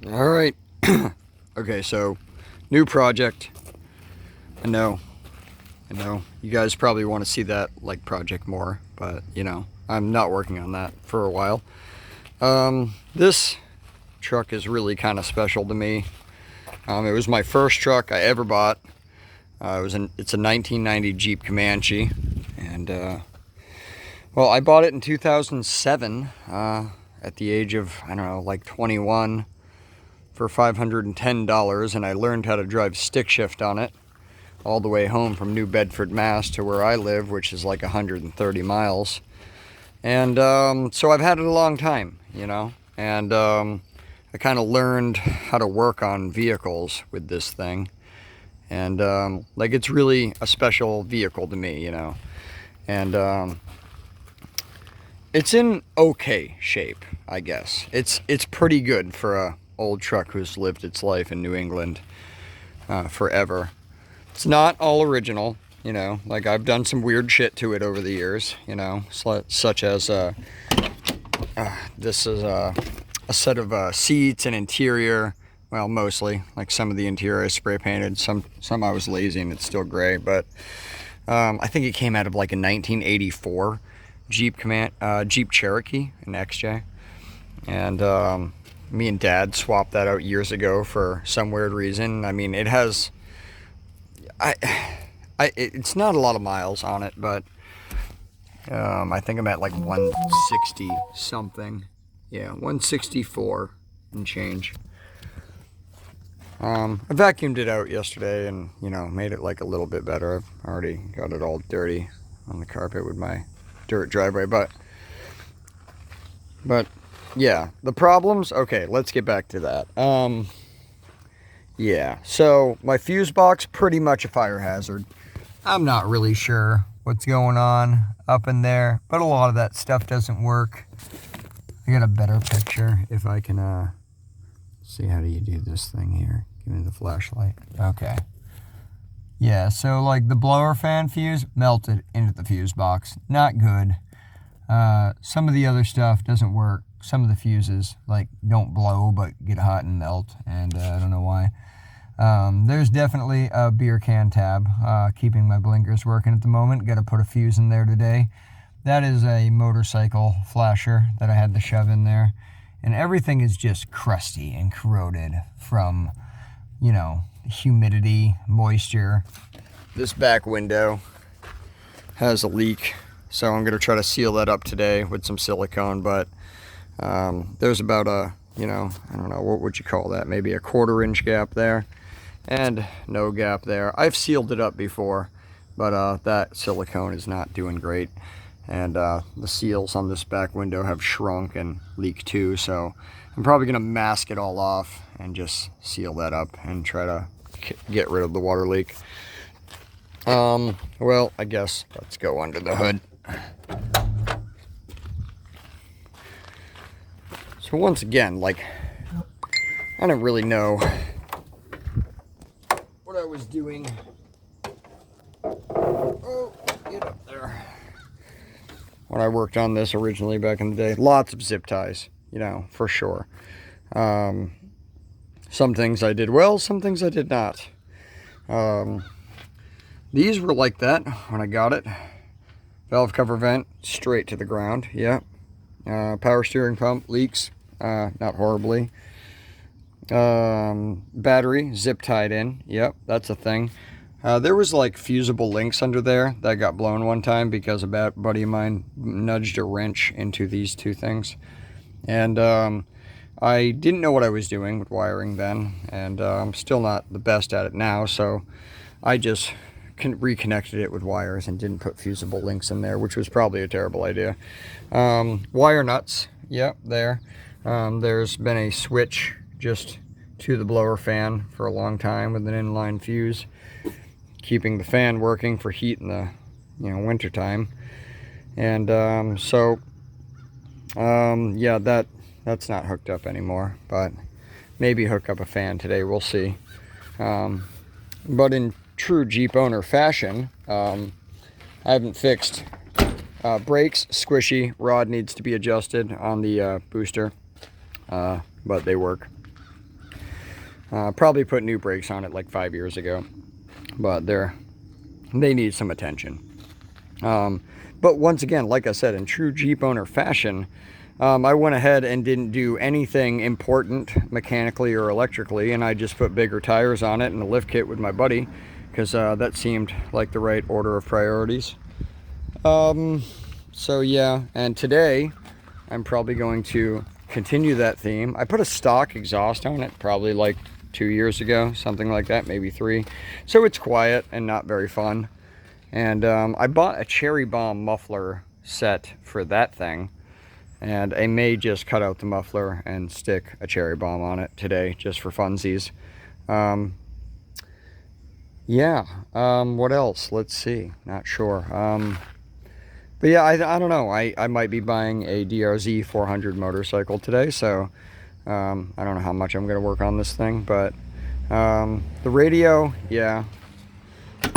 All right. Okay, so new project. I know. You guys probably want to see that like project more, but I'm not working on that for a while. This truck is really kind of special to me. It was my first truck I ever bought. It's a 1990 Jeep Comanche, and well, I bought it in 2007 at the age of, I don't know, like 21 for $510, and I learned how to drive stick shift on it all the way home from New Bedford, Mass to where I live, which is like 130 miles. And so I've had it a long time, and I kind of learned how to work on vehicles with this thing. And like, it's really a special vehicle to me, and it's in okay shape, I guess. It's pretty good for a old truck who's lived its life in New England forever. It's not all original, like I've done some weird shit to it over the years, such as this is a set of seats and interior. Well, mostly, like some of the interior I spray painted, some I was lazy and it's still gray, but I think it came out of like a 1984 Jeep Cherokee, an XJ, and me and Dad swapped that out years ago for some weird reason. I mean, it has, it's not a lot of miles on it, but I think I'm at like 160 something. Yeah, 164 and change. I vacuumed it out yesterday and, made it like a little bit better. I've already got it all dirty on the carpet with my dirt driveway, but yeah, the problems, okay, let's get back to that. Yeah, so my fuse box, pretty much a fire hazard. I'm not really sure what's going on up in there, but a lot of that stuff doesn't work. I got a better picture if I can see. How do you do this thing here? Give me the flashlight. Okay. Yeah, so like the blower fan fuse melted into the fuse box. Not good. Some of the other stuff doesn't work. Some of the fuses like don't blow but get hot and melt, and I don't know why. There's definitely a beer can tab keeping my blinkers working at the moment. Got to put a fuse in there today. That is a motorcycle flasher that I had to shove in there. And everything is just crusty and corroded from, humidity, moisture. This back window has a leak, so I'm going to try to seal that up today with some silicone, but there's about a, I don't know, what would you call that? Maybe a 1/4 inch gap there, and no gap there. I've sealed it up before, but that silicone is not doing great. And the seals on this back window have shrunk and leaked too, so I'm probably going to mask it all off and just seal that up and try to get rid of the water leak. Well, I guess let's go under the hood. So once again, like, I don't really know what I was doing. Oh, get up there. When I worked on this originally back in the day, lots of zip ties, for sure. Some things I did well, some things I did not. These were like that when I got it. Valve cover vent, straight to the ground, yeah. Power steering pump, leaks, not horribly. Battery, zip tied in, yep, that's a thing. There was like fusible links under there that got blown one time because a buddy of mine nudged a wrench into these two things. And I didn't know what I was doing with wiring then, and I'm still not the best at it now, so I just reconnected it with wires and didn't put fusible links in there, which was probably a terrible idea. Wire nuts, yep, there. There's been a switch just to the blower fan for a long time with an inline fuse, keeping the fan working for heat in the winter time. And yeah, that's not hooked up anymore, but maybe hook up a fan today, we'll see. But in true Jeep owner fashion, I haven't fixed brakes, squishy, rod needs to be adjusted on the booster, but they work. Probably put new brakes on it like 5 years ago, but they need some attention. But once again, like I said, in true Jeep owner fashion, I went ahead and didn't do anything important mechanically or electrically, and I just put bigger tires on it and a lift kit with my buddy, because that seemed like the right order of priorities. So yeah, and today I'm probably going to continue that theme. I put a stock exhaust on it probably like 2 years ago, something like that, maybe 3. So it's quiet and not very fun. And I bought a cherry bomb muffler set for that thing, and I may just cut out the muffler and stick a cherry bomb on it today just for funsies. Yeah, what else? Let's see, not sure. But yeah, I don't know. I might be buying a DRZ 400 motorcycle today, so I don't know how much I'm going to work on this thing, but the radio, yeah.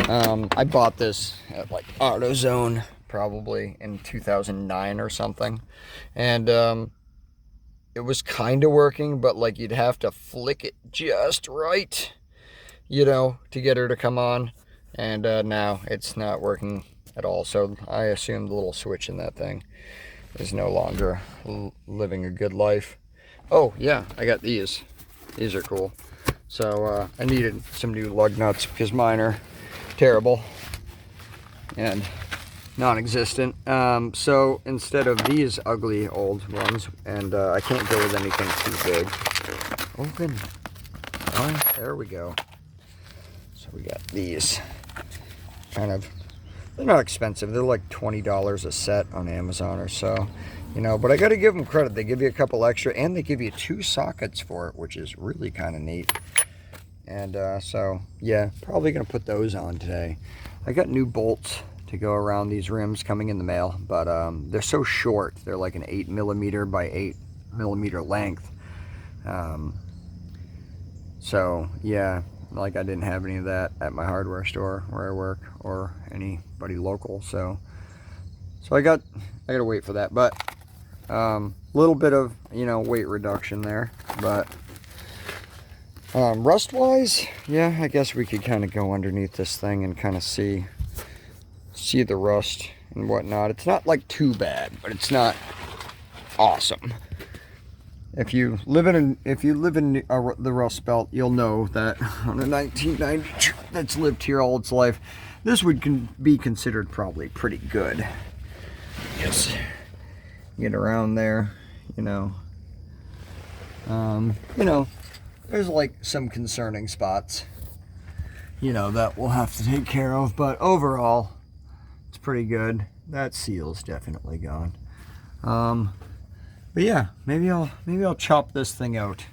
I bought this at like AutoZone probably in 2009 or something, and it was kind of working, but like you'd have to flick it just right, you know, to get her to come on, and now it's not working at all. So I assume the little switch in that thing is no longer living a good life. Oh yeah, I got these. These are cool. So I needed some new lug nuts because mine are terrible and non-existent. So instead of these ugly old ones, and I can't go with anything too big. Open. Oh, there we go. So we got these. Kind of, they're not expensive. They're like $20 a set on Amazon or so. You know, but I got to give them credit. They give you a couple extra, and they give you 2 sockets for it, which is really kind of neat. And so, yeah, probably going to put those on today. I got new bolts to go around these rims coming in the mail, but they're so short. They're like an 8mm by 8mm length. So, yeah, like I didn't have any of that at my hardware store where I work or anybody local. So I got to wait for that. But little bit of, you know, weight reduction there, but rust wise, yeah, I guess we could kind of go underneath this thing and kind of see the rust and whatnot. It's not like too bad, but it's not awesome. If you live in the Rust Belt, you'll know that on a 1990 that's lived here all its life, this would be considered probably pretty good. Yes, get around there, you know. You know, there's like some concerning spots, you know, that we'll have to take care of, but overall, it's pretty good. That seal's definitely gone. But yeah, maybe I'll chop this thing out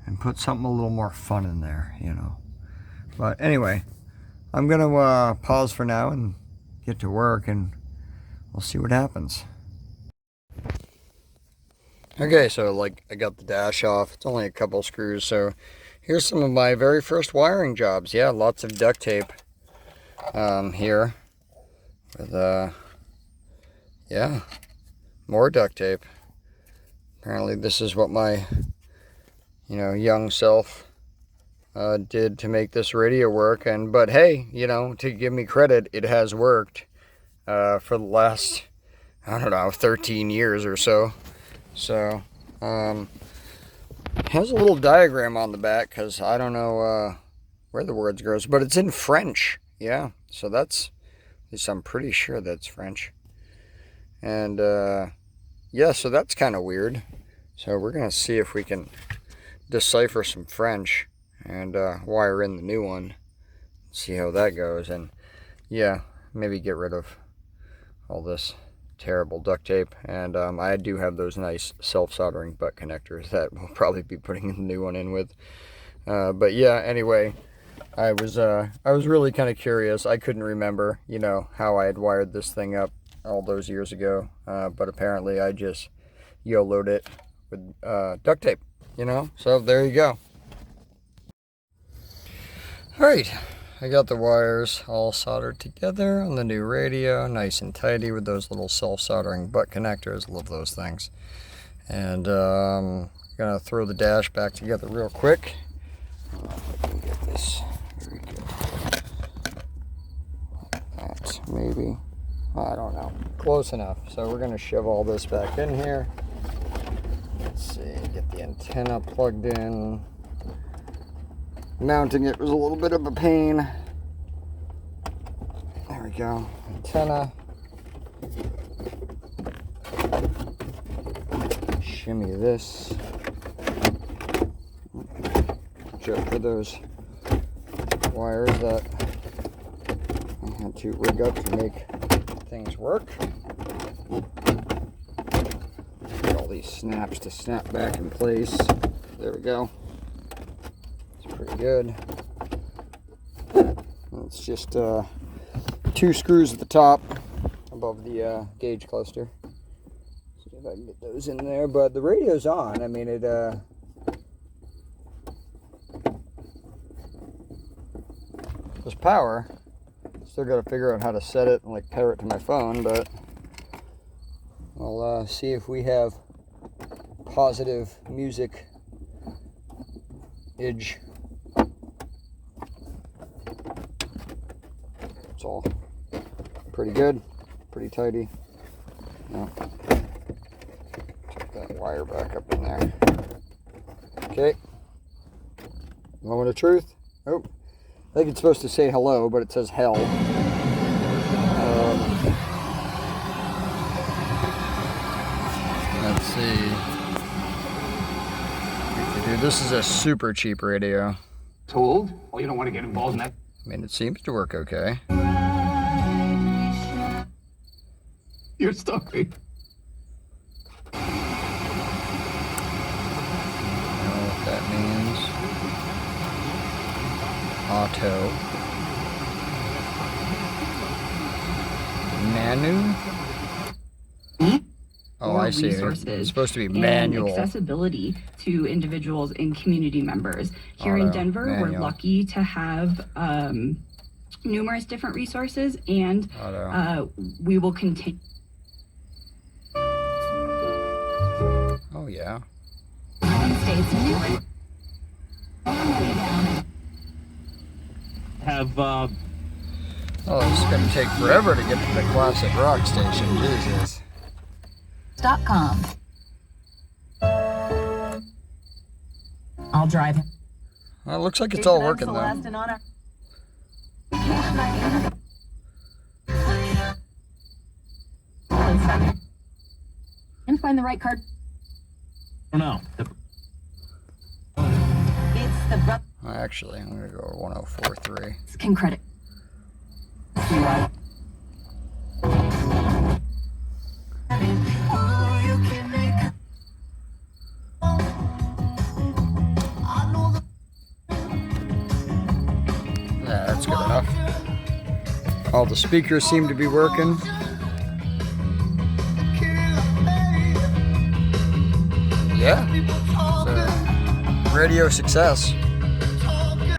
and put something a little more fun in there, you know. But anyway, I'm gonna pause for now and get to work, and we'll see what happens. Okay, so like I got the dash off. It's only a couple screws, so here's some of my very first wiring jobs. Yeah, lots of duct tape here with yeah, more duct tape. Apparently this is what my, you know, young self did to make this radio work. But hey, you know, to give me credit, it has worked for the last, I don't know, 13 years or so. So it has a little diagram on the back because I don't know where the words goes, but it's in French. Yeah, so that's, at least I'm pretty sure that's French. And yeah, so that's kind of weird. So we're going to see if we can decipher some French and wire in the new one. See how that goes. And yeah, maybe get rid of all this terrible duct tape. And I do have those nice self-soldering butt connectors that we'll probably be putting the new one in with. But yeah, anyway, I was really kind of curious. I couldn't remember, you know, how I had wired this thing up all those years ago, but apparently I just YOLO'd it with duct tape, you know. So there you go. All right, I got the wires all soldered together on the new radio, nice and tidy with those little self-soldering butt connectors. Love those things. And gonna throw the dash back together real quick. maybe. I don't know. Close enough. So we're going to shove all this back in here. Let's see, get the antenna plugged in. Mounting it was a little bit of a pain. There we go. Antenna. Shimmy this. Check for those wires that I had to rig up to make things work. Get all these snaps to snap back in place. There we go. It's pretty good. It's just 2 screws at the top above the gauge cluster. See if I can get those in there. But the radio's on. I mean, it there's power. Still got to figure out how to set it and like pair it to my phone, but I'll see if we have positive music edge. It's all pretty good, pretty tidy. Now, check that wire back up in there. Okay. Moment of truth. Oh. I think it's supposed to say hello, but it says hell. Let's see. Dude, this is a super cheap radio. Told? Well, you don't want to get involved in that. I mean, it seems to work okay. You're sorry. I don't know what that means. Auto. Manu? Oh, I see. It's supposed to be manual. And accessibility to individuals and community members. Here in Denver, we're lucky to have numerous different resources, and we will continue. Oh, yeah. Oh, this is going to take forever to get to the classic rock station. Jesus. .com. I'll drive him. Well, it looks like it's all working though. And find the right card. I don't know. It's the Actually, I'm going to go 1043. can credit. Yeah, that's good enough. All the speakers seem to be working. Yeah. So, radio success.